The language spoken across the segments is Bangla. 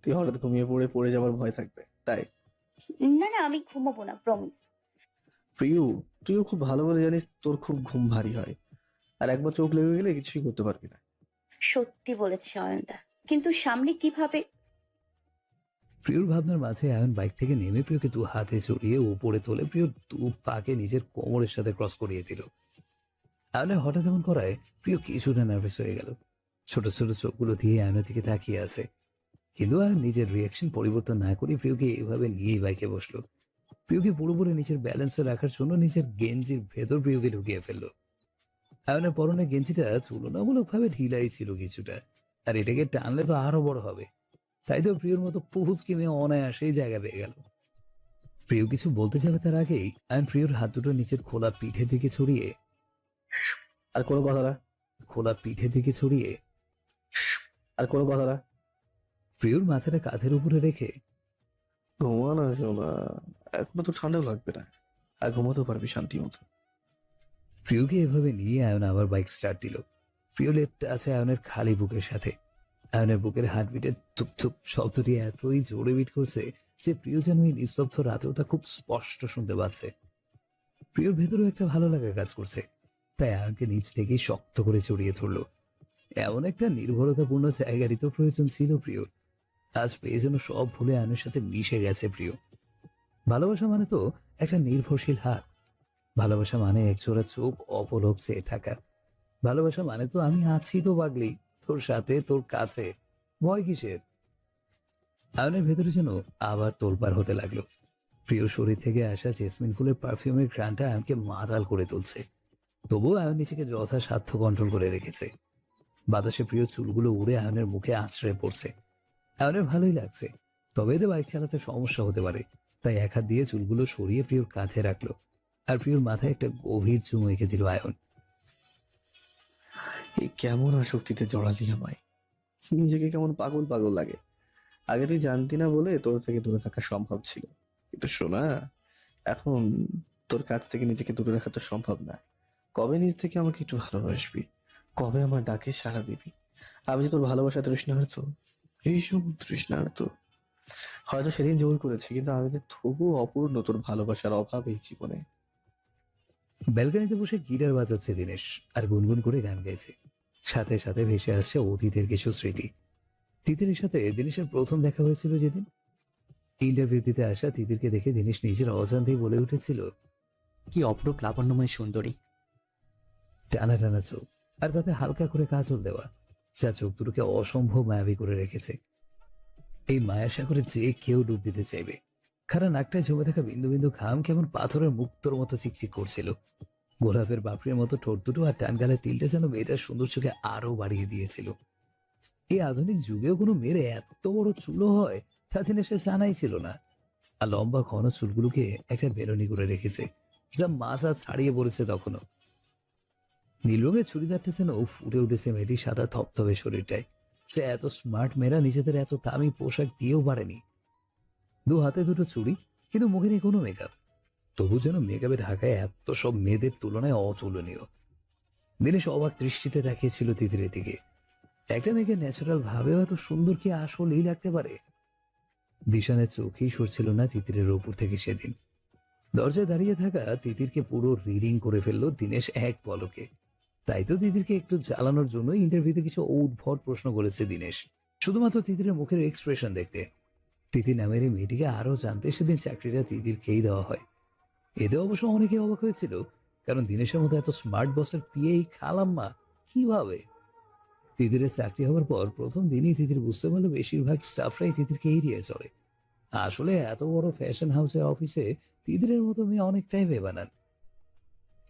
তুই হঠাৎ ঘুমিয়ে পড়ে পড়ে যাওয়ার ভয় থাকবে তাই? না না, আমি ঘুমাবো না, প্রমিস। প্রিয়, তুইও খুব ভালো করে জানিস তোর খুব ঘুম ভারী হয়, আর একবার চোখ লেগে গেলে কিছুই করতে পারবি না। সত্যি বলেছে অয়নদা, কিন্তু সামনে কিভাবে? প্রিয়র ভাবনার মাঝে আয়ন বাইক থেকে নেমে প্রিয়কে দু হাতে জড়িয়ে উপরে তোলে, প্রিয় দু পাকে নিজের কোমরের সাথে ক্রস করিয়ে দিল। আয়নের হঠাৎ এমন করায় প্রিয় কিছুটা নার্ভাস হয়ে গেল। ছোট ছোট চোখগুলো দিয়ে আয়নের দিকে তাকিয়ে আছে, কিন্তু আয়ন নিজের রিয়াকশন পরিবর্তন না করে প্রিয়কে এভাবে নিয়েই বাইকে বসলো। প্রিয়কে পুরোপুরি নিজের ব্যালেন্সে রাখার জন্য নিজের গেঞ্জির ভেতর প্রিয়কে ঢুকিয়ে ফেললো। আয়নের পরনের গেঞ্জিটা তুলনামূলকভাবে ঢিলাই ছিল কিছুটা, আর এটাকে টানলে তো আরো বড় হবে। তাই তো প্রিয়র মতো পুহুচকি মেয়ে অনায়াসেই জায়গা পেয়ে গেল। প্রিয় কিছু বলতে যাবে তার আগেই আয়ন প্রিয়র হাত দুটো নিচের খোলা পিঠের দিকে ছড়িয়ে আর কোনো কথা না, আর কোনো কথা না। প্রিয়র মাথাটা কাঁধের উপরে রেখে ঘুমানো শোনা, এখনো তো ঠান্ডাও লাগবে না, আর ঘুমাতেও পারবি শান্তি মতো। প্রিয়কে এভাবে নিয়ে আয়ন আবার বাইক স্টার্ট দিল। প্রিয় লেপটা আছে আয়নের খালি বুকের সাথে। আয়নের বুকের হার্টবিটের থুপ থুপ শব্দটি এতই জোরে বিট করছে যে প্রিয় যেন এই নিস্তব্ধ রাতেও তা খুব স্পষ্ট শুনতে পাচ্ছে। প্রিয়র ভেতরেও একটা ভালো লাগা কাজ করছে, তাই আয়নকে নিচ থেকেই শক্ত করে জড়িয়ে ধরলো। এমন একটা নির্ভরতাপূর্ণ জায়গারই তো প্রয়োজন ছিল প্রিয়র। আজ পেয়ে যেন সব ভুলে আয়নের সাথে মিশে গেছে প্রিয়। ভালোবাসা মানে তো একটা নির্ভরশীল হাত। ভালোবাসা মানে একজোড়া চোখ অপলক চেয়ে থাকা। ভালোবাসা মানে তো আমি আছি তো পাগলি, তোর সাথে, তোর কাছে, ভয় কিসের? আয়নের ভেতরে যেন আবার তোলপাড় হতে লাগলো। প্রিয় শরীর থেকে আসা জেসমিন ফুলের পারফিউমের ঘ্রাণটা আয়নকে মাতাল করে তুলছে। তবুও আয়ন নিজেকে যথাসাধ্য কন্ট্রোল করে রেখেছে। বাতাসে প্রিয় চুলগুলো উড়ে আয়নের মুখে আছড়ে পড়ছে। আয়নের ভালোই লাগছে, তবে এতে বাইক চালাতে সমস্যা হতে পারে। তাই এক হাত দিয়ে চুলগুলো সরিয়ে প্রিয়র কাঁধে রাখলো, আর প্রিয়র মাথায় একটা গভীর চুমু এঁকে দিল আয়ন। এই কেমন আসক্তিতে জড়ালি আমায়, নিজেকে কেমন পাগল পাগল লাগে। আগে তুই জানতি না বলে তোর থেকে দূরে থাকা সম্ভব ছিল, কিন্তু শোনা, এখন তোর কাছ থেকে নিজেকে দূরে রাখা তো সম্ভব না। কবে নিজ থেকে আমাকে একটু ভালোবাসবি? কবে আমার ডাকে সাড়া দিবি? আমি যে তোর ভালোবাসা তৃষ্ণার্ত, ভীষণ তৃষ্ণার্ত। হয়তো সেদিন জোর করেছি, কিন্তু আমি যে তবু অপূর্ণ তোর ভালোবাসার অভাব এই জীবনে। ব্যালকনিতে বসে গিটার বাজাচ্ছে দিনেশ, আর গুনগুন করে গান গাইছে। সাথে সাথে ভেসে আসছে অতীতের কিছু স্মৃতি। তিতিরের সাথে দিনেশের প্রথম দেখা হয়েছিল যেদিন। ইন্টারভিউ দিতে আসা তিতিরকে দেখে দিনেশ নিজের অজান্তেই বলে উঠেছিল, কি অপরূপ লাবণ্যময় সুন্দরী। টানা টানা চোখ, আর তাতে হালকা করে কাজল দেওয়া, যা চোখ দুটোকে অসম্ভব মায়াবী করে রেখেছে। এই মায়া সাগরে যে কেউ ডুব দিতে চাইবে। খারা নাকটায় জমে থাকা বিন্দু বিন্দু ঘাম কেমন পাথরের মুক্তোর মতো চিকচিক করছিল। গোলাপের বাপড়ির মতো ঠোঁট দুটো আর টান গালের তিলটা যেন মেয়েটার সৌন্দর্যকে আরো বাড়িয়ে দিয়েছিল। এই আধুনিক যুগেও কোনো মেয়ের এত বড় চুলও হয় তা দিনেশে জানাই ছিল না। আর লম্বা ঘন চুলগুলোকে একটা বেরোনি করে রেখেছে, যা মাজা ছাড়িয়ে পড়েছে তখনও। নীল রঙের চুড়িদারটা যেন ফুটে উঠেছে মেয়েটির সাদা থপথপে শরীরটায়, যে এত স্মার্ট মেয়েরা নিজেদের এত দামি পোশাক দিয়েও পারেনি। দু হাতে দুটো চুড়ি, কিন্তু মুখে নেই কোনো মেকআপ। তবু যেন মেকআপে ঢাকায় এত সব মেয়েদের তুলনায় অতুলনীয়। দিনেশ অবাক দৃষ্টিতে তাকিয়েছিল তিতিরের দিকে। একটা মেয়েকে ন্যাচারাল ভাবেও এত সুন্দর কি আসলেই লাগতে পারে? দিশানের চোখেই সরছিল না তিতিরের ওপর থেকে সেদিন। দরজায় দাঁড়িয়ে থাকা তিতিরকে পুরো রিডিং করে ফেললো দিনেশ এক পলকে। তাই তো তিতিরকে একটু জ্বালানোর জন্য ইন্টারভিউতে কিছু উদ্ভট প্রশ্ন করেছে দিনেশ, শুধুমাত্র তিতিরের মুখের এক্সপ্রেশন দেখতে। তিতির নামের এই মেয়েটিকে আরো জানতে সেদিন চাকরিটা তিতিরকেই দেওয়া হয়। এতে অবশ্য অনেকে অবাক হয়েছিল, কারণ দিনেশের মতো এত স্মার্ট বসের পিএই খালাম্মা কিভাবে? তিতিরের চাকরি হওয়ার পর প্রথম দিনই তিতির বুঝতে পারলো বেশিরভাগ স্টাফরাই তিতিরকে এড়িয়ে চলে। আসলে এত বড় ফ্যাশন হাউসের অফিসে তিতিরের মতো মেয়ে অনেকটাই বেবানান।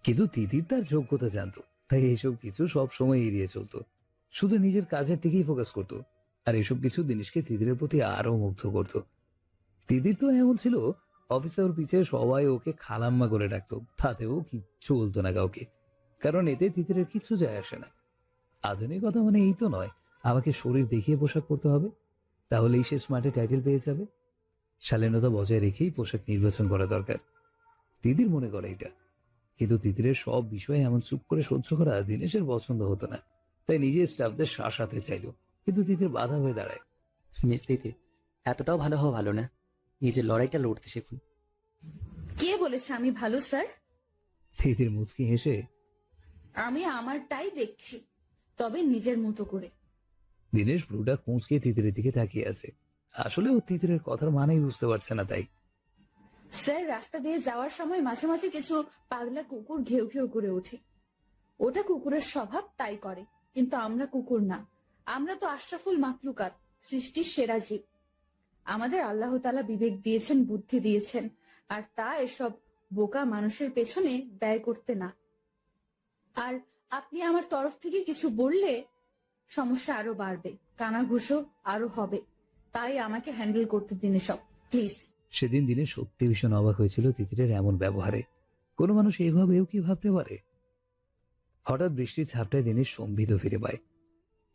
কিন্তু তিতির তার যোগ্যতা জানতো, তাই এইসব কিছু সব সময় এড়িয়ে চলতো, শুধু নিজের কাজের দিকেই ফোকাস করতো। আর এসব কিছু দিনেশকে তিতিরের প্রতি আরো মুগ্ধ করতো। তিতির তো এমন ছিল, অফিসে ওর পিছে সবাই ওকে খালাম্মা করে ডাকতো, তাতেও কিচ্ছু বলতো না কাউকে, কারণ এতে তিতিরের কিছু যায় আসে না। আধুনিকতা মানে এই তো নয় আমাকে শরীর দেখিয়ে পোশাক পরতে হবে, তাহলেই সে স্মার্টে টাইটেল পেয়ে যাবে। শালীনতা বজায় রেখেই পোশাক নির্বাচন করা দরকার, তিতির মনে করে এটা। কিন্তু তিতিরের সব বিষয়ে এমন চুপ করে সহ্য করা দিনেশের পছন্দ হতো না। তাই নিজে স্টাফদের শাসাতে চাইল, কিন্তু তিতির বাধা হয়ে দাঁড়ায়। মিস তিতির, এতটাও ভালো হওয়া ভালো না। নিজের লড়াইটা লড়তে শিখুন। কে বলেছে আমি ভালো স্যার? তিতির মুচকি হেসে আমি আমারটাই দেখছি, তবে নিজের মতো করে। দিনেশ ব্রুটা কুঁচকে তিতিরের দিকে তাকিয়ে আছে। আসলে ও তিতিরের কথার মানেই বুঝতে পারছে না। তাই স্যার, রাস্তা দিয়ে যাওয়ার সময় মাঝে মাঝে কিছু পাগলা কুকুর ঘেউ ঘেউ করে ওঠে। ওটা কুকুরের স্বভাব, তাই করে। কিন্তু আমরা কুকুর না, আমরা তো আশরাফুল মাখলুকাত, সৃষ্টির সেরা জীব। আমাদের আল্লাহ তাআলা বিবেক দিয়েছেন, বুদ্ধি দিয়েছেন, আর তা এসব বোকা মানুষের পেছনে ব্যয় করতে না। আর আপনি আমার তরফ থেকে কিছু বললে সমস্যা আরো বাড়বে, কানাঘুষো আরো হবে। তাই আমাকে হ্যান্ডেল করতে দিন এসব, প্লিজ। সেদিন দিনে সত্যি ভীষণ অবাক হয়েছিল তিতিরের এমন ব্যবহারে। কোনো মানুষ এইভাবেও কি ভাবতে পারে? হঠাৎ বৃষ্টির ছাপটায় দিনের সম্বিত ফিরে পায়।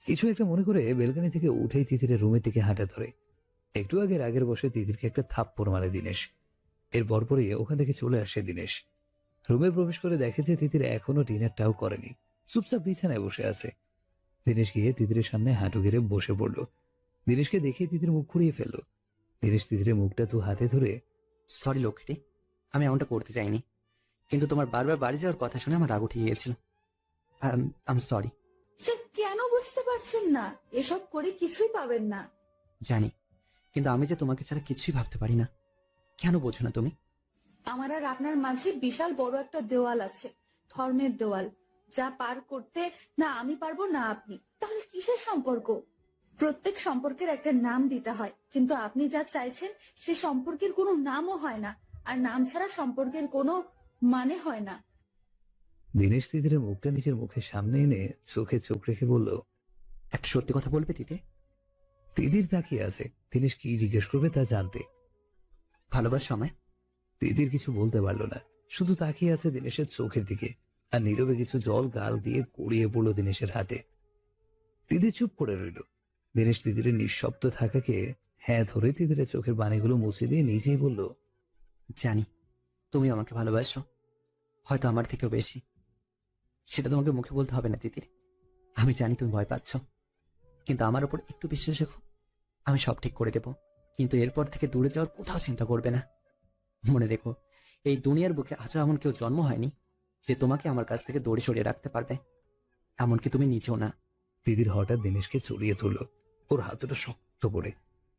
কিছু একটা মনে করে বেলকানি থেকে উঠেই তিতিরের রুমের দিকে হাঁটা ধরে। একটু আগে রাগের বসে তিতিরকে একটা থাপ্পড় মারে দিনেশ। এর পরপরই ওখান থেকে চলে আসে দিনেশ। রুমে প্রবেশ করে দেখে যে তিতির এখনো ডিনারটাও করেনি, চুপচাপ বিছানায় বসে আছে। দিনেশ গিয়ে তিতিরের সামনে হাঁটু গেড়ে বসে পড়ল। দিনেশকে দেখে তিতির মুখ ঘুরিয়ে ফেলল। দিনেশ তিতিরের মুখটা দু হাতে ধরে সরি লক্ষ্মীটি, আমি এমনটা করতে চাইনি, কিন্তু তোমার বারবার বাড়ি যাওয়ার কথা শুনে আমার রাগ উঠে গিয়েছিল। আম সরি। স্যার, কেন বুঝতে পারছেন না? এসব করে কিছুই পাবেন না। জানি, কিন্তু আমি যে তোমাকে ছাড়া কিছুই ভাবতে পারি না। কেন বোঝো না তুমি? আমার আর আপনার মাঝে বিশাল বড় একটা দেওয়াল আছে, ধর্মের দেওয়াল, যা পার করতে না আমি পারবো না আপনি। তাহলে কিসের সম্পর্ক? প্রত্যেক সম্পর্কের একটা নাম দিতে হয়, কিন্তু আপনি যা চাইছেন সে সম্পর্কের কোনো নামও হয় না, আর নাম ছাড়া সম্পর্কের কোনো মানে হয় না। দিনেশ তিতিরের মুখটা নিজের মুখের সামনে এনে চোখে চোখ রেখে বলল। একটা সত্যি কথা বলবে দিদি? তিতির তাকিয়ে আছে দিনেশ কি জিজ্ঞেস করবে তা জানতে। ভালোবাসা আমায়? তিতির কিছু বলতে পারল না, শুধু তাকিয়ে আছে দিনেশের চোখের দিকে। আর নীরবে কিছু জল গাল দিয়ে গড়িয়ে পড়লো দিনেশের হাতে। তিতির চুপ করে রইল। দিনেশ তিতিরের নিঃশব্দ থাকাকে হ্যাঁ ধরে তিতিরের চোখের বাণীগুলো মুছে দিয়ে নিজেই বলল। জানি তুমি আমাকে ভালোবাসো, হয়তো আমার থেকেও বেশি। সেটা তোমাকে মুখে বলতে হবে না তিতির। আমি জানি তুমি ভয় পাচ্ছ, কিন্তু আমার উপর একটু বিশ্বাস রেখো, আমি সব ঠিক করে দেব। কিন্তু এরপর থেকে দূরে যাওয়ার কোথাও চিন্তা করবে না। মনে রেখো, এই দুনিয়ার বুকে আজও এমন কেউ জন্ম হয়নি যে তোমাকে আমার কাছ থেকে দূরে সরিয়ে রাখতে পারবে, এমনকি তুমি নিজেও না। তিতির হঠাৎ দিনেশকে জড়িয়ে ধরল, ওর হাতটা শক্ত করে।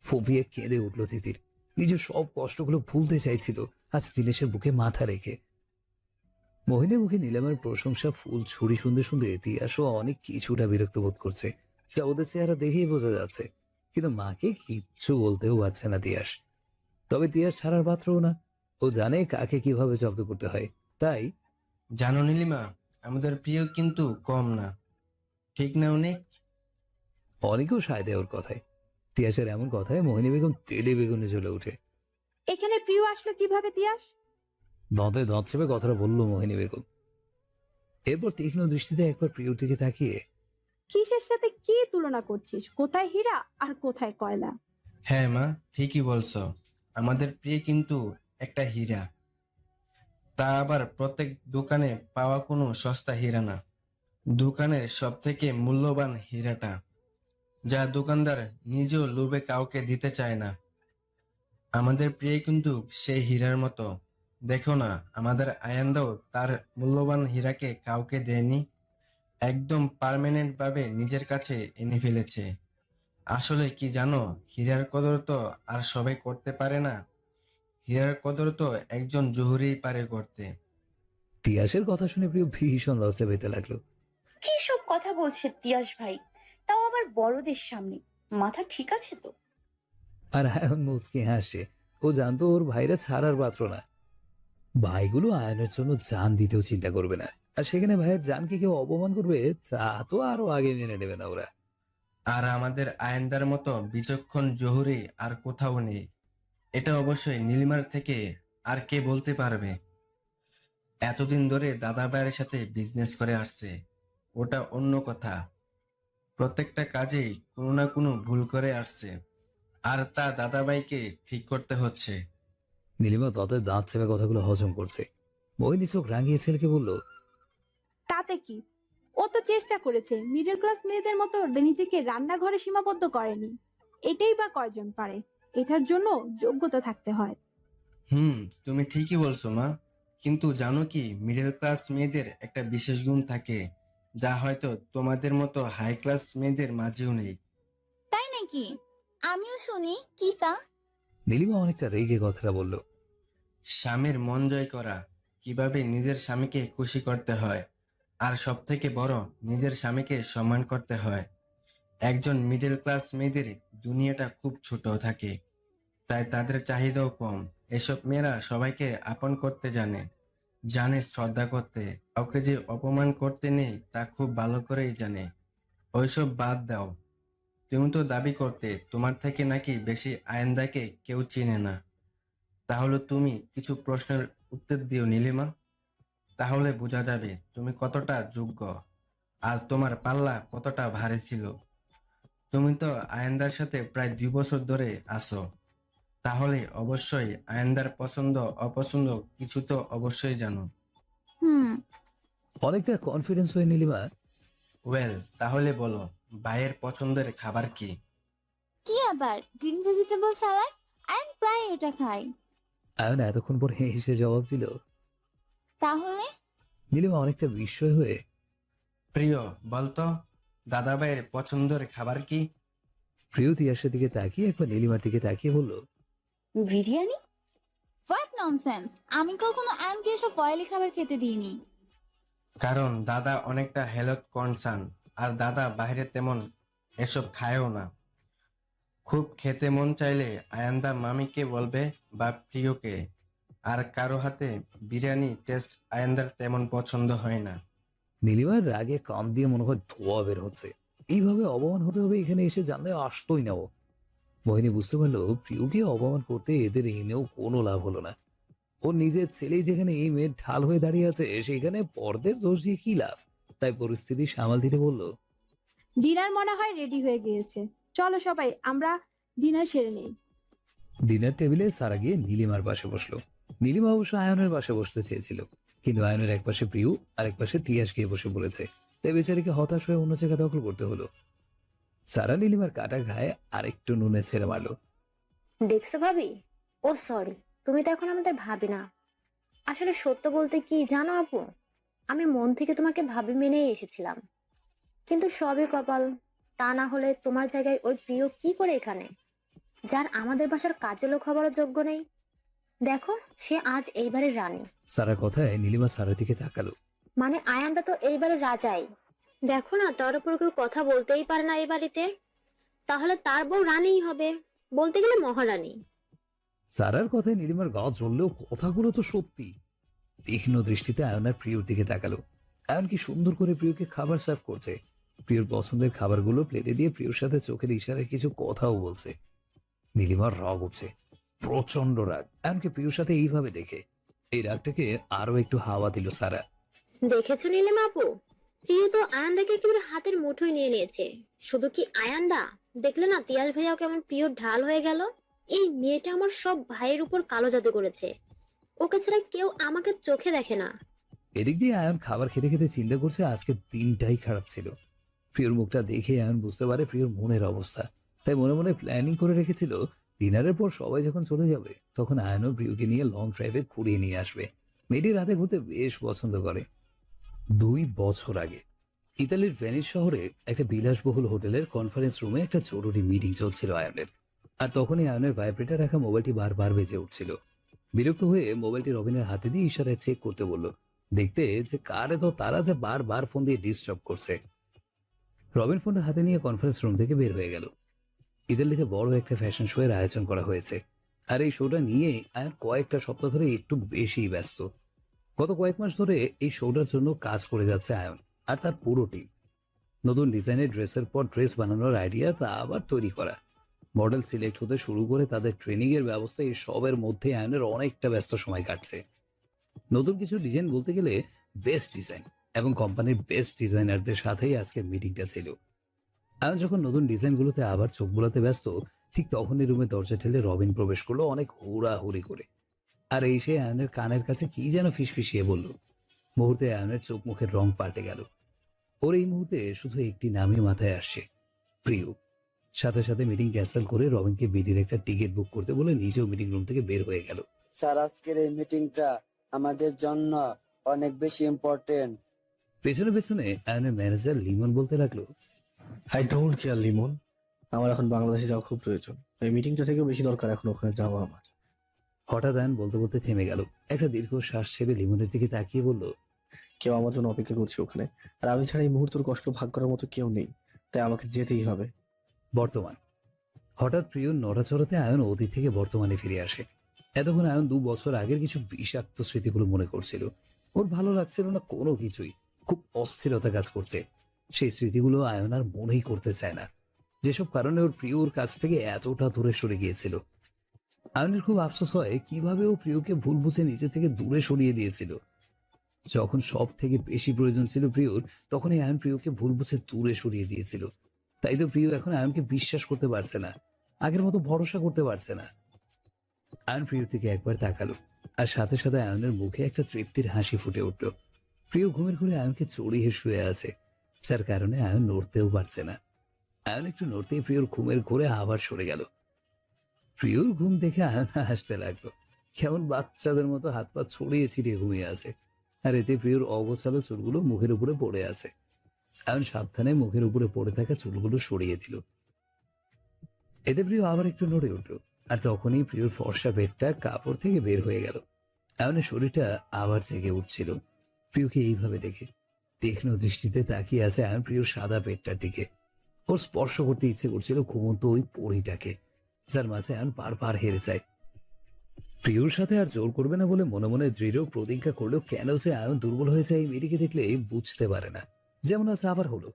ফুঁপিয়ে কেঁদে উঠল তিতির। নিজের সব কষ্টগুলো ভুলতে চাইছিল আজ দিনেশের বুকে মাথা রেখে। মোহিনীর মুখে নিলামের প্রশংসা ফুল ছুরি শুনতে শুনতে তিয়াসও অনেক কিছুটা বিরক্ত বোধ করছে, যা ওদের চেহারা দেখেই বোঝা যাচ্ছে। কিন্তু মাকে কিচ্ছু বলতেও পারছে না তিয়াস। তবে তিয়াস ছাড়ার পাত্রও না, ও জানে কাকে কিভাবে জব্দ করতে হয়। তাই জানো নীলিমা, আমাদের প্রিয় কিন্তু কম না, ঠিক না অনেক? অনেকেও সায় দেয় ওর কথায়। তিয়াসের এমন কথায় মোহিনী বেগম তেলে বেগুনে জ্বলে উঠে। এখানে প্রিয় আসলো কিভাবে তিয়াস? দাঁতে দাঁত চেপে কথাটা বলল মোহিনী বেগম। এরপর তীক্ষ্ণ দৃষ্টিতে একবার প্রিয়র দিকে তাকিয়ে কিসের সাথে কি তুলনা করছিস? কোথায় হীরা আর কোথায় কয়লা? হ্যাঁ মা, ঠিকই বলছো। আমাদের প্রিয় কিন্তু একটা হীরা, তা আবার প্রত্যেক দোকানে পাওয়া কোনো সস্তা হীরা না। দোকানের সব থেকে মূল্যবান হীরাটা, যা দোকানদার নিজেও লোভে কাউকে দিতে চায় না। আমাদের প্রিয় কিন্তু সেই হীরার মতো। দেখো না, আমাদের আয়ান্দাও তার মূল্যবান হীরাকে কাউকে দেয়নি, একদম পার্মানেন্ট ভাবে নিজের কাছে এনে ফেলেছে। আসলে কি জানো, হীরার কদর তো আর সবাই করতে পারে না। হীরার কদর তো একজন জহুরিই পারে করতে। তিয়াসের কথা শুনে প্রিয় ভীষণ লজ্জা পেতে লাগলো। কি সব কথা বলছে তিয়াস ভাই, তাও আবার বড়দের সামনে? মাথা ঠিক আছে তো? আর আয়ন মুচকি হাসছে। ও জানতো ওর ভাইরা ছাড়ার পাত্র না। ভাইগুলো আয়নের জন্য জান দিতেও চিন্তা করবে না, আর সেখানে ভাইয়ের জানকে কেউ অপমান করবে তা তো আরো আগে মেনে নেবে না ওরা। আর আমাদের আয়েন্দার মতো বিচক্ষণ জহুরি আর কোথাও নেই, এটা অবশ্যই নীলিমার থেকে আর কে বলতে পারবে। এতদিন ধরে দাদা ভাইয়ের সাথে বিজনেস করে আসছে, ওটা অন্য কথা। প্রত্যেকটা কাজেই কোনো না কোনো ভুল করে আসছে, আর তা দাদা ভাইকে ঠিক করতে হচ্ছে। নীলিমা তাদের দাঁত চেপে কথাগুলো হজম করছে। মোহিনী চোখ রাঙিয়ে ছেলেকে বলল। তাতে কি? ও তো চেষ্টা করেছে, মিডল ক্লাস মেয়েদের মতো নিজেকে রান্নাঘরে সীমাবদ্ধ করেনি। এটাই বা কয়জন পারে? এটার জন্য যোগ্যতা থাকতে হয়। তুমি ঠিকই বলছো মা। কিন্তু জানো কি, মিডল ক্লাস মেয়েদের একটা বিশেষ গুণ থাকে, যা হয়তো তোমাদের মতো হাই ক্লাস মেয়েদের মাঝেও নেই। তাই নাকি? আমিও শুনি, কি তা? নীলিমা অনেকটা রেগে কথাটা বলল। স্বামীর মন জয় করা, কিভাবে নিজের স্বামীকে খুশি করতে হয়, আর সব থেকে বড়, নিজের স্বামীকে সম্মান করতে হয়। একজন মিডল ক্লাস মেয়েদের দুনিয়াটা খুব ছোট থাকে, তাই তাদের চাহিদাও কম। এসব মেয়েরা সবাইকে আপন করতে জানে, জানে শ্রদ্ধা করতে, কাউকে যে অপমান করতে নেই তা খুব ভালো করেই জানে। ওইসব বাদ দাও। তুমি তো দাবি করতে তোমার থেকে নাকি বেশি আয়েন্দাকে কেউ চিনে না। তাহলে তুমি কিছু প্রশ্নের উত্তর দিও নীলিমা, তাহলে বোঝা যাবে তুমি কতটা যোগ্য আর তোমার পাল্লা কতটা ভারী ছিল। তুমি তো আয়েন্দার সাথে প্রায় 2 বছর ধরে আছো, তাহলে অবশ্যই আয়েন্দার পছন্দ অপছন্দ কিছু তো অবশ্যই জানো। হুম। অনেকটা কনফিডেন্স হয়ে নীলিমা, ওয়েল, তাহলে বলো, ভাইয়ের পছন্দের খাবার কি? কি আবার গ্রিন ভেজিটেবল স্যালাড? আমি প্রায় এটা খাই। আয়ন এতক্ষণ পর হেসে জবাব দিল। তাহলে নীলিমা অনেকটা বিস্ময় হয়ে, প্রিয়, বলতো দাদা ভাইয়ের পছন্দের খাবার কি? প্রিয় তিয়াসের দিকে তাকিয়ে একবার নীলিমার দিকে তাকিয়ে বলল, বিরিয়ানি? What nonsense! আমি কখনো আয়নকে এসব অয়েলি খাবার খেতে দিইনি। কারণ দাদা অনেকটা হেলথ কনসার্ন, আর দাদা বাইরে তেমন এসব খায়ও না। খুব খেতে মন চাইলে আয়ান্দা মামিকে বলবে বা প্রিয়কে। আর কারো হাতে বিরিয়ানি টেস্ট আয়ান্দার তেমন পছন্দ হয় না। নীলিমার রাগে কান দিয়ে মনে হয় ধোয়া বের হচ্ছে। এইভাবে অপমান হতে হবে এখানে এসে জানলে আসতোই না ও। মোহিনী বুঝতে পারলো প্রিয়কে অপমান করতে এদের এনেও কোনো লাভ হলো না। ওর নিজের ছেলেই যেখানে এই মেয়ের ঢাল হয়ে দাঁড়িয়ে আছে, সেখানে পরদের দোষ দিয়ে কি লাভ? তাই পরিস্থিতি সামাল দিতে বলল, ডিনার মনে হয় রেডি হয়ে গিয়েছে, চলো সবাই আমরা ডিনার সেরে নেই। ডিনার টেবিলে সারা গিয়ে নীলিমার পাশে বসলো। নীলিমা অবশ্য আয়নের পাশে বসতে চেয়েছিল, কিন্তু আয়নের এক পাশে প্রিয় আর এক পাশে তিয়াস গিয়ে বসে পড়েছে। তাই বেচারিকে হতাশ হয়ে অন্য জায়গা দখল করতে হলো। সারা নীলিমার কাটা ঘায়ে আরেকটু নুনে ছেড়ে মারলো। দেখছো ভাবি? ও সরি, তুমি তো এখন আমাদের ভাবি না। আসলে সত্য বলতে কি জানো আপু, আমি মন থেকে তোমাকে ভাবি মেনেই এসেছিলাম, কিন্তু সবই কপাল। তা না হলে তোমার জায়গায় ওই প্রিয় কি করে এখানে, যার আমাদের বাসার কাজে লোক হবারও যোগ্য নেই। দেখো, সে আজ এইবারের রানী। সারার কথায় নীলিমা সারার দিকে তাকালো। মানে আয়ানটা তো এইবারের রাজাই। দেখো না, তার উপর কেউ কথা বলতেই পারে না এই বাড়িতে, তাহলে তার বউ রানীই হবে, বলতে গেলে মহারানী। সারার কথায় নীলিমার গা জ্বললেও কথাগুলো তো সত্যি। তীক্ষ্ণ দৃষ্টিতে আয়ন আর প্রিয়র দিকে তাকালো। আয়ন কি সুন্দর করে প্রিয়কে খাবার সার্ভ করছে। প্রিয়র পছন্দের খাবারগুলো প্লেটে দিয়ে প্রিয়র সাথে চোখের ইশারায় কিছু কথাও বলছে। নীলিমার রাগ উঠছে, প্রচন্ড রাগ আয়নকে প্রিয়র সাথে এইভাবে দেখে। এই রাগটাকে আরো একটু হাওয়া দিল সারা। দেখেছো নীলিমা আপু, প্রিয় তো আয়ানদাকে একেবারে হাতের মুঠোয় নিয়ে নিয়েছে। শুধু কি আয়ানদা, দেখলে না তিয়াস ভাইয়াও কেমন প্রিয়র ঢাল হয়ে গেল। এই মেয়েটা আমার সব ভাইয়ের উপর কালো জাদু করেছে, ওকে ছাড়া কেউ আমাকে চোখে দেখে না। এদিক দিয়ে আয়ন খাবার খেতে খেতে চিন্তা করছে আজকে দিনটাই খারাপ ছিল। প্রিয়র মুখটা দেখে আয়ন বুঝতে পারে প্রিয়র মনের অবস্থা। তাই মনে মনে প্ল্যানিং করে রেখেছিল ডিনারের পর সবাই যখন চলে যাবে তখন আয়ন ও প্রিয়কে নিয়ে লং ড্রাইভে ঘুরিয়ে নিয়ে আসবে। মেয়েটি রাতে ঘুরতে বেশ পছন্দ করে। 2 বছর আগে ইতালির ভেনিস শহরে একটা বিলাসবহুল হোটেলের কনফারেন্স রুমে একটা জরুরি মিটিং চলছিল আয়নের। আর তখনই আয়নের ভাইব্রেটর রাখা মোবাইলটি বারবার বেজে উঠছিল। বিরক্ত হয়ে মোবাইলটি রবিনের হাতে দিয়ে ইশারায় চেক করতে বলল, দেখতে যে কারে তো তারা যে বারবার ফোন দিয়ে ডিস্টার্ব করছে। রবিন ফোনটা হাতে নিয়ে কনফারেন্স রুম থেকে বের হয়ে গেল। ইতালিতে বড় একটা ফ্যাশন শো এর আয়োজন করা হয়েছে, আর এই শোটা নিয়ে আয়ন কয়েকটা সপ্তাহ ধরে একটু বেশি ব্যস্ত। গত কয়েক মাস ধরে এই শোটার জন্য কাজ করে যাচ্ছে আয়ন আর তার পুরো টিম। নতুন ডিজাইনের ড্রেসের পর ড্রেস বানানোর আইডিয়া তা আবার তৈরি করা, মডেল সিলেক্ট হতে শুরু করে তাদের ট্রেনিং এর ব্যবস্থা, এই সবের মধ্যে আয়নের অনেকটা ব্যস্ত সময় কাটছে। নতুন কিছু ডিজাইন বলতে গেলে বেস্ট ডিজাইন এবং কোম্পানির বেস্ট ডিজাইনারদের সাথেই আজকের মিটিংটা ছিল। আয়ন যখন নতুন ডিজাইনগুলোতে আবার চোখ বোলাতে ব্যস্ত, ঠিক তখনই রুমে দরজা ঠেলে রবিন প্রবেশ করলো অনেক হুড়াহুড়ি করে। আর এই সে আয়নের কানের কাছে কি যেন ফিসফিসিয়ে বলল। মুহূর্তে আয়নের চোখ মুখের রং পাল্টে গেল। ওর এই মুহূর্তে শুধু একটি নামই মাথায় আসছে, প্রিয়। সাথে সাথে মিটিং ক্যান্সেল করে রবিনকে বিডির একটা টিকিট বুক করতে বলে নিজেও মিটিং রুম থেকে বের হয়ে গেল। স্যার, আজকের এই মিটিংটা আমাদের জন্য অনেক বেশি ইম্পর্টেন্ট। পেছনে পেছনে আয়নের ম্যানেজার লিমন বলতে লাগলো, আই ডোন্ট কেয়ার লিমন, আমার এখন বাংলাদেশে যাওয়া খুব প্রয়োজন। এই মিটিংটা থেকেও বেশি দরকার এখন ওখানে যাওয়া আমার। হঠাৎ আয়ন বলতে বলতে থেমে গেল। একটা দীর্ঘ শ্বাস ছেড়ে লিমনের দিকে তাকিয়ে বলল, কেউ আমার জন্য অপেক্ষা করছে ওখানে, আর আমি ছাড়া এই মুহূর্তের কষ্ট ভাগ করার মতো কেউ নেই, তাই আমাকে যেতেই হবে। বর্তমান। হঠাৎ প্রিয় নড়াচড়াতে আয়ন অতীত থেকে বর্তমানে ফিরে আসে। এতক্ষণ আয়ন 2 বছর আগের কিছু বিষাক্ত স্মৃতিগুলো মনে করছিল। ওর ভালো লাগছিল না কোনো কিছুই, খুব অস্থিরতা কাজ করছে। সেই স্মৃতিগুলো আয়ন আর মনেই করতে চায় না, যেসব কারণে ওর প্রিয়র কাছ থেকে এতটা দূরে সরে গিয়েছিল। আয়নের খুব আফসোস হয় কিভাবে ও প্রিয়কে ভুল বুঝে নিজে থেকে দূরে সরিয়ে দিয়েছিল। যখন সব থেকে বেশি প্রয়োজন ছিল প্রিয়র, তখনই আয়ন প্রিয়কে ভুল বুঝে দূরে সরিয়ে দিয়েছিল। তাই তো প্রিয় এখন আয়নকে বিশ্বাস করতে পারছে না, আগের মতো ভরসা করতে পারছে না। আয়ন প্রিয়র দিকে একবার তাকালো, আর সাথে সাথে আয়নের মুখে একটা তৃপ্তির হাসি ফুটে উঠল। প্রিয় ঘুমের ঘুরে আয়নকে চড়িয়ে শুয়ে আছে, যার কারণে আয়ন নড়তেও পারছে না। আয়ন একটু নড়তেই প্রিয়র ঘুমের ঘুরে আবার সরে গেল। প্রিয়র ঘুম দেখে আয়ন হাসতে লাগলো। কেমন বাচ্চাদের মতো হাত পা ছড়িয়ে ছিটিয়ে ঘুমিয়ে আছে, আর এতে প্রিয়র অগোছালো চুলগুলো মুখের উপরে পড়ে আছে। আয়ন সাবধানে মুখের উপরে পড়ে থাকা চুলগুলো সরিয়ে দিল। এতে প্রিয় আবার একটু নড়ে উঠল, আর তখনই প্রিয়র ফর্সা পেটটা কাপড় থেকে বের হয়ে গেল। আয়নের শরীরটা আবার জেগে উঠছিল প্রিয়কে এইভাবে দেখে। তীক্ষ্ণ দৃষ্টিতে তাকিয়ে আছে আয়ন প্রিয়র সাদা পেটটার দিকে। ওর স্পর্শ করতে ইচ্ছে করছিল ঘুমন্ত ওই পরিটাকে, যার মাঝে আয়ন বারবার হেরে যায়। প্রিয়র সাথে আর জোর করবে না বলে মনে মনে দৃঢ় প্রতিজ্ঞা করলেও কেন যে আয়ন দুর্বল হয়েছে এই মেয়েটিকে দেখলে বুঝতে পারে না। যেমন আজ আবার হলো,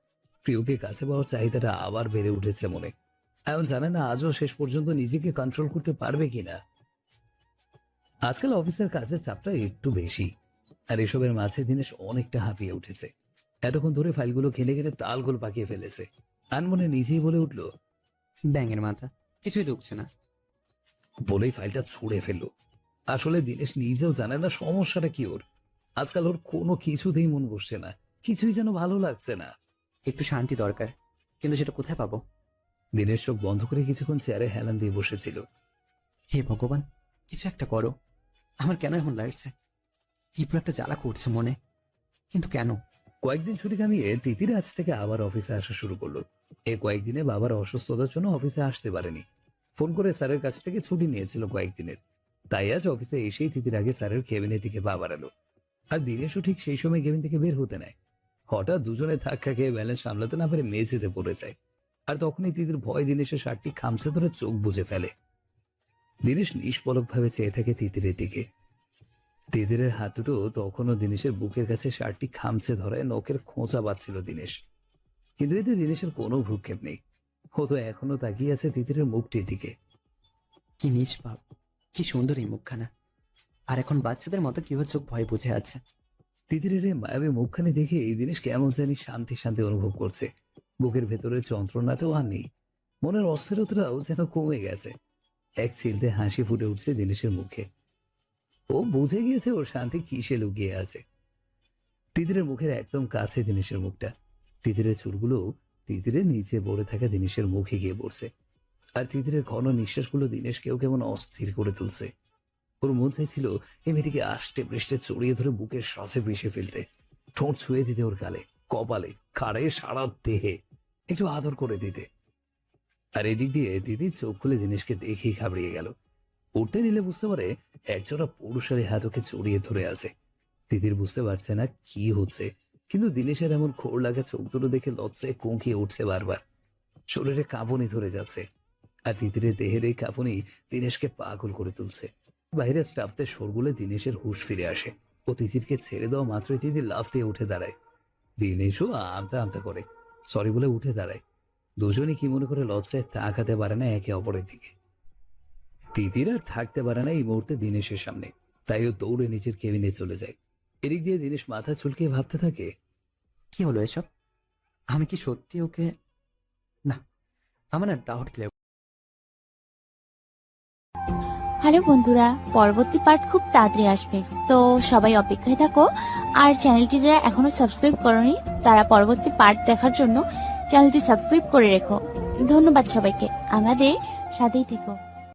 প্রিয়কে কাছে পাওয়ার চাহিদাটা আবার বেড়ে উঠেছে মনে। এমন জানে না আজও শেষ পর্যন্ত নিজেকে কন্ট্রোল করতে পারবে কিনা। আজকাল অফিসের কাজের চাপটা একটু বেশি, আর এসবের মাঝে দিনেশ অনেকটা হাঁপিয়ে উঠেছে। এতক্ষণ ধরে ফাইলগুলো খেলে খেলে তালগোল পাকিয়ে ফেলেছে। আনমনে নিজেই বলে উঠল, ব্যাঙের মাথা, কিছুই ঢুকছে না। বলেই ফাইলটা ছুঁড়ে ফেললো। আসলে দিনেশ নিজেও জানে না সমস্যাটা কি ওর। আজকাল ওর কোনো কিছুতেই মন বসছে না, কিছুই যেন ভালো লাগছে না। একটু শান্তি দরকার, কিন্তু সেটা কোথায় পাবো? দিনের চোখ বন্ধ করে কিছুক্ষণ চেয়ারে হেলান দিয়ে বসেছিল। হে ভগবান, কিছু একটা করো। আমার কেন এমন লাগছে? তীব্র একটা জ্বালা করছে মনে, কিন্তু কেন? কয়েকদিন ছুটি কামিয়ে তিতির আজ থেকে আবার অফিসে আসা শুরু করলো। এই কয়েকদিনে বাবার অসুস্থতার জন্য অফিসে আসতে পারেনি। ফোন করে স্যারের কাছ থেকে ছুটি নিয়েছিল কয়েকদিনের। তাই আজ অফিসে এসেই তিতির আগে স্যারের কেবিনের দিকে পা বাড়ালো। আর দিনেশও ঠিক সেই সময় কেবিন থেকে বের হতে নেয়। হঠাৎ দুজনে ধাক্কা খেয়ে ব্যালেন্স সামলাতে না পেরে মেঝেতে পড়ে যায়। আর তখনই তিতির ভয় দিনেশের শার্টটি খামচে ধরে চোখ বুজে ফেলে। দিনেশ নিষ্পলক ভাবে চেয়ে থাকে তিতিরের দিকে। তিতিরের হাত দুটো তখনও দিনেশের বুকের কাছে শার্টটি খামচে ধরে নখের খোঁচা বাঁধছিল দিনেশ। কিন্তু এতে দিনেশের কোনো ভ্রুক্ষেপ নেই। ও তো এখনো তাকিয়ে আছে তিতিরের মুখটির দিকে। কি নিষ্পাপ, কি সুন্দর এই মুখখানা, আর এখন বাচ্চাদের মতো কিভাবে চোখ ভয় বুঝে আছে। তিতিরের এই মায়াবী মুখখানি দেখে এই দিনেশ কেমন জানি শান্তি শান্তি অনুভব করছে। বুকের ভেতরে যন্ত্রণাটাও আর নেই, মনের অস্থিরতাও যেন কমে গেছে। এক চিলতে হাসি ফুটে উঠছে দিনেশের মুখে। ও বুঝে গিয়েছে ওর শান্তি কিসে লুকিয়ে আছে। তিতিরের মুখের একদম কাছে দিনেশের মুখটা। তিতিরের চুলগুলো তিতিরের নিচে পড়ে থাকা দিনেশের মুখে গিয়ে পড়ছে। আর তিতিরের ঘন নিঃশ্বাসগুলো দিনেশকেও কেমন অস্থির করে তুলছে। ওর মন চাইছিল এই মেয়েটিকে আষ্টে পৃষ্ঠে চড়িয়ে ধরে বুকের সাথে মিশে ফেলতে, ঠোঁট ছুঁয়ে দিতে ওর গালে, কপালে, খাড়ে, সারা দেহে একটু আদর করে দিতে। আর এদিক দিয়ে দিদি চোখ খুলে দিনেশকে দেখেই ঘাবড়িয়ে গেল। উঠতে নিলে বুঝতে পারে একজোড়া পুরুষালী হাত ওকে জড়িয়ে ধরে আছে। তিতির বুঝতে পারছে না কি হচ্ছে, কিন্তু দিনেশের এমন খোর লাগা চোখ দুটো দেখে লজ্জায় কুঁকিয়ে উঠছে বারবার। শরীরে কাঁপুনি ধরে যাচ্ছে, আর তিতিরের দেহের এই কাঁপুনি দিনেশকে পাগল করে তুলছে। বাইরের স্টাফদের শোরগুলে দিনেশের হুঁশ ফিরে আসে। ও তিতিরকে ছেড়ে দেওয়া মাত্রই তিতির লাফ দিয়ে উঠে দাঁড়ায়। দিনেশও আমতা আমতা করে সরি বলে উঠে দাঁড়ায়। দুজনই কি মনে করে লজ্জায় তাকাতে পারে না একে অপরের দিকে। তিতির আর থাকতে পারে না এই মুহূর্তে দিনেশের সামনে, তাই ও দৌড়ে নিচের কেবিনে চলে যায়। এদিক দিয়ে দিনেশ মাথা চুলকে ভাবতে থাকে, কি হলো এসব? আমি কি সত্যি ওকে? না, আমার না ডাউট ক্লিয়ার। হ্যালো বন্ধুরা, পরবর্তী পার্ট খুব তাড়াতাড়ি আসবে, তো সবাই অপেক্ষায় থাকো। আর চ্যানেলটি যারা এখনো সাবস্ক্রাইব করোনি তারা পরবর্তী পার্ট দেখার জন্য চ্যানেলটি সাবস্ক্রাইব করে রেখো। ধন্যবাদ সবাইকে, আমাদের সাথেই থেকো।